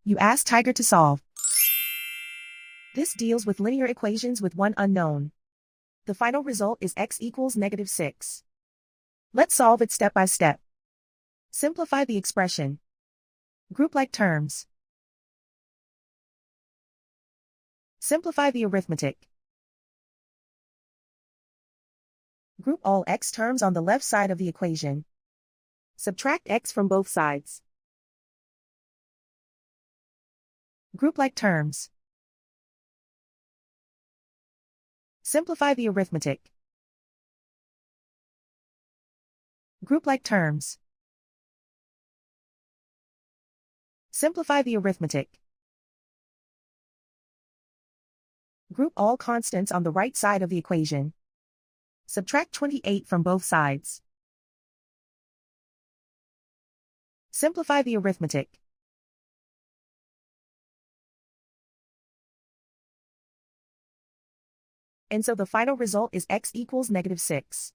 You ask Tiger to solve. This deals with linear equations with one unknown. The final result is x equals -6. Let's solve it step by step. Simplify the expression. Group like terms. Simplify the arithmetic. Group all x terms on the left side of the equation. Subtract x from both sides. Group like terms. Simplify the arithmetic. Group like terms. Simplify the arithmetic. Group all constants on the right side of the equation. Subtract 28 from both sides. Simplify the arithmetic. And so the final result is x equals -6.